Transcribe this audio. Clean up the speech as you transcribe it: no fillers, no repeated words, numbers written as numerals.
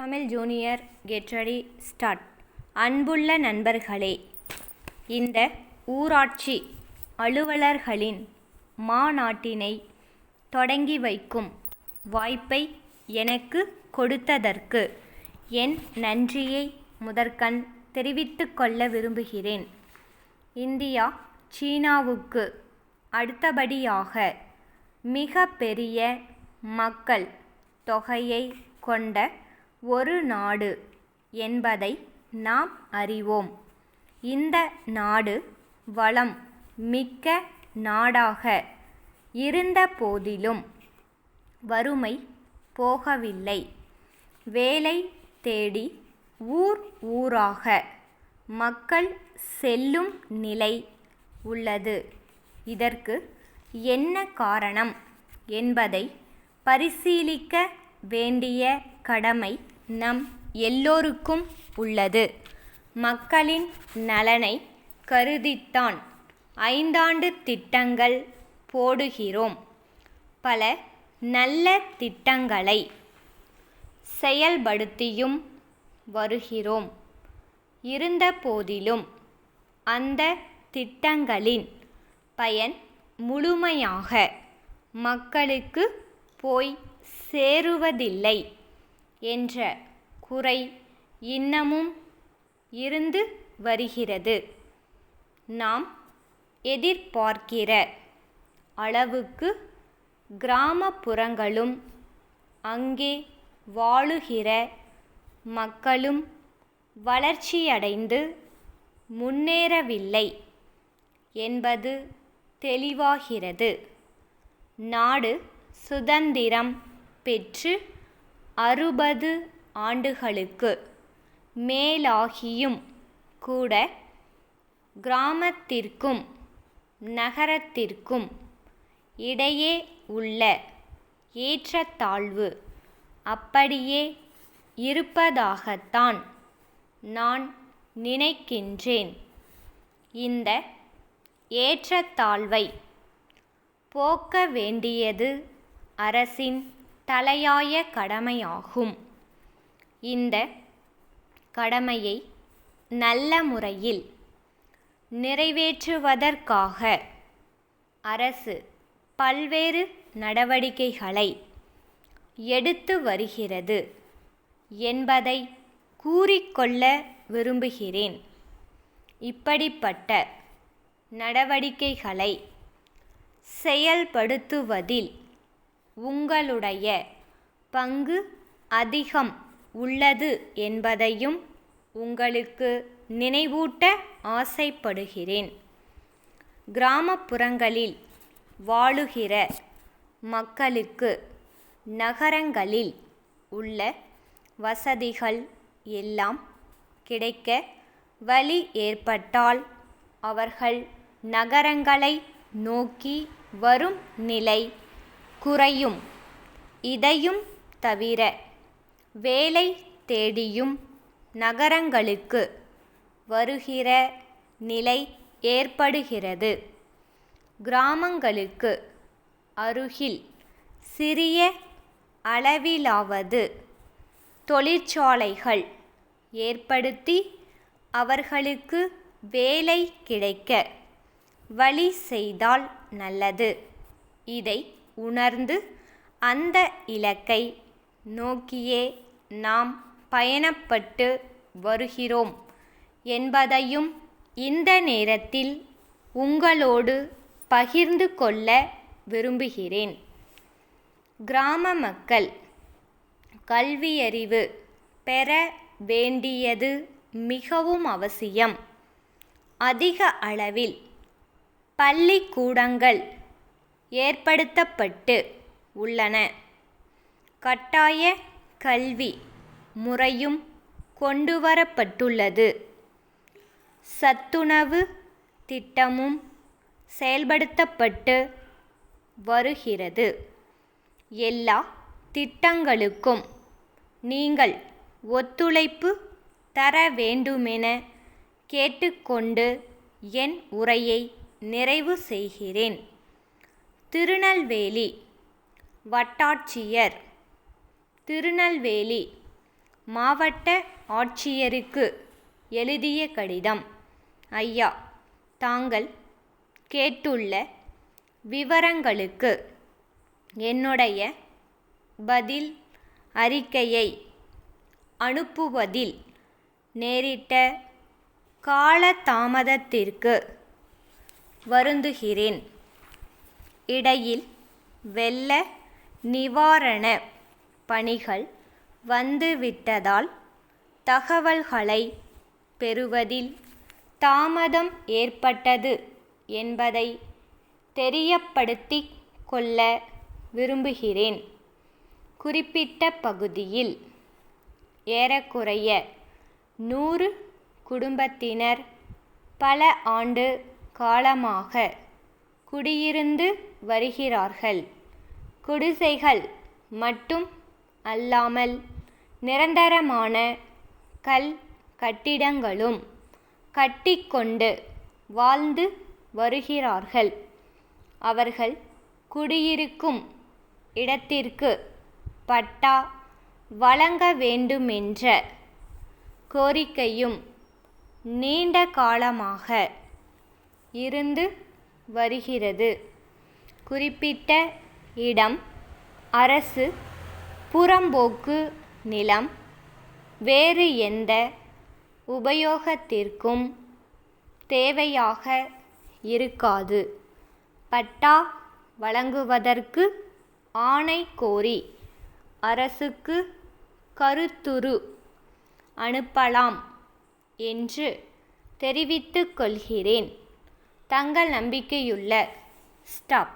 Tamil junior get ready start. அன்புள்ள நண்பர்களே, இந்த ஊராட்சி அலுவலர்களின் மாநாட்டினை தொடங்கி வைக்கும் வாய்ப்பை எனக்கு கொடுத்ததற்கு என் நன்றியை முதற்கண் தெரிவித்துக் கொள்ள விரும்புகிறேன். இந்தியா சீனாவுக்கு அடுத்தபடியாக மிக பெரிய மக்கள் தொகையை கொண்ட ஒரு நாடு என்பதை நாம் அறிவோம். இந்த நாடு வளம் மிக்க நாடாக இருந்த போதிலும் வறுமை போகவில்லை. வேலை தேடி ஊர் ஊராக மக்கள் செல்லும் நிலை உள்ளது. இதற்கு என்ன காரணம் என்பதை பரிசீலிக்க வேண்டிய கடமை நம் எல்லோருக்கும் உள்ளது. மக்களின் நலனை கருதித்தான் 5 ஆண்டு திட்டங்கள் போடுகிறோம். பல நல்ல திட்டங்களை செயல்படுத்தியும் வருகிறோம். இருந்த போதிலும் அந்த திட்டங்களின் பயன் முழுமையாக மக்களுக்கு போய் சேருவதில்லை என்ற குறை இன்னமும் இருந்து வருகிறது. நாம் எதிர்பார்க்கிற அளவுக்கு கிராமப்புறங்களும் அங்கே வாழுகிற மக்களும் வளர்ச்சியடைந்து முன்னேறவில்லை என்பது தெளிவாகிறது. நாடு சுதந்திரம் பெற்று 60 ஆண்டுகளுக்கு மேலாகியும் கூட கிராமத்திற்கும் நகரத்திற்கும் இடையே உள்ள ஏற்றத்தாழ்வு அப்படியே இருப்பதாகத்தான் நான் நினைக்கின்றேன். இந்த ஏற்றத்தாழ்வை போக்க வேண்டியது அரசின் தலையாய கடமையாகும். இந்த கடமையை நல்ல முறையில் நிறைவேற்றுவதற்காக அரசு பல்வேறு நடவடிக்கைகளை எடுத்து வருகிறது என்பதை கூறிக்கொள்ள விரும்புகிறேன். இப்படிப்பட்ட நடவடிக்கைகளை செயல்படுத்துவதில் உங்களுடைய பங்கு அதிகம் உள்ளது என்பதையும் உங்களுக்கு நினைவூட்ட ஆசைப்படுகிறேன். கிராமப்புறங்களில் வாழுகிற மக்களுக்கு நகரங்களில் உள்ள வசதிகள் எல்லாம் கிடைக்க வழி ஏற்பட்டால் அவர்கள் நகரங்களை நோக்கி வரும் நிலை குறையும். இதையும் தவிர வேலை தேடியும் நகரங்களுக்கு வருகிற நிலை ஏற்படுகிறது. கிராமங்களுக்கு அருகில் சிறிய அளவிலாவது தொழிற்சாலைகள் ஏற்படுத்தி அவர்களுக்கு வேலை கிடைக்க வழி செய்தால் நல்லது. இதை உணர்ந்து அந்த இலக்கை நோக்கியே நாம் பயணப்பட்டு வருகிறோம் என்பதையும் இந்த நேரத்தில் உங்களோடு பகிர்ந்து கொள்ள விரும்புகிறேன். கிராம மக்கள் கல்வியறிவு பெற வேண்டியது மிகவும் அவசியம். அதிக அளவில் பள்ளிக்கூடங்கள் ஏற்படுத்தப்பட்டு உள்ளன. கட்டாய கல்வி முறையும் கொண்டுவரப்பட்டுள்ளது. சத்துணவு திட்டமும் செயல்படுத்தப்பட்டு வருகிறது. எல்லா திட்டங்களுக்கும் நீங்கள் ஒத்துழைப்பு தர வேண்டுமென கேட்டுக்கொண்டு என் உரையை நிறைவு செய்கிறேன். திருநெல்வேலி வட்டாட்சியர், திருநெல்வேலி மாவட்ட ஆட்சியருக்கு எழுதிய கடிதம். ஐயா, தாங்கள் கேட்டுள்ள விவரங்களுக்கு என்னுடைய பதில் அறிக்கையை அனுப்புவதில் நேரிட்ட காலதாமதத்திற்கு வருந்துகிறேன். இடையில் வெள்ள நிவாரண பணிகள் வந்துவிட்டதால் தகவல்களை பெறுவதில் தாமதம் ஏற்பட்டது என்பதை தெரியப்படுத்திக் கொள்ள விரும்புகிறேன். குறிப்பிட்ட பகுதியில் ஏறக்குறைய 100 குடும்பத்தினர் பல ஆண்டு காலமாக குடியிருந்து வருகிறார்கள். குடிசைகள் மட்டும் அல்லாமல் நிரந்தரமான கல் கட்டிடங்களும் கட்டிக்கொண்டு வாழ்ந்து வருகிறார்கள். அவர்கள் குடியிருக்கும் இடத்திற்கு பட்டா வழங்க வேண்டுமென்ற கோரிக்கையும் நீண்ட காலமாக இருந்து வருகிறது. குறிப்பிட்ட இடம் அரசு புறம்போக்கு நிலம் வேறு எந்த உபயோகத்திற்கும் தேவையாக இருக்காது. பட்டா வழங்குவதற்கு ஆணை கோரி அரசுக்கு கருத்துரு அனுப்பலாம் என்று தெரிவித்துக் கொள்கிறேன். தங்கள் நம்பிக்கையுள்ள ஸ்டாப்.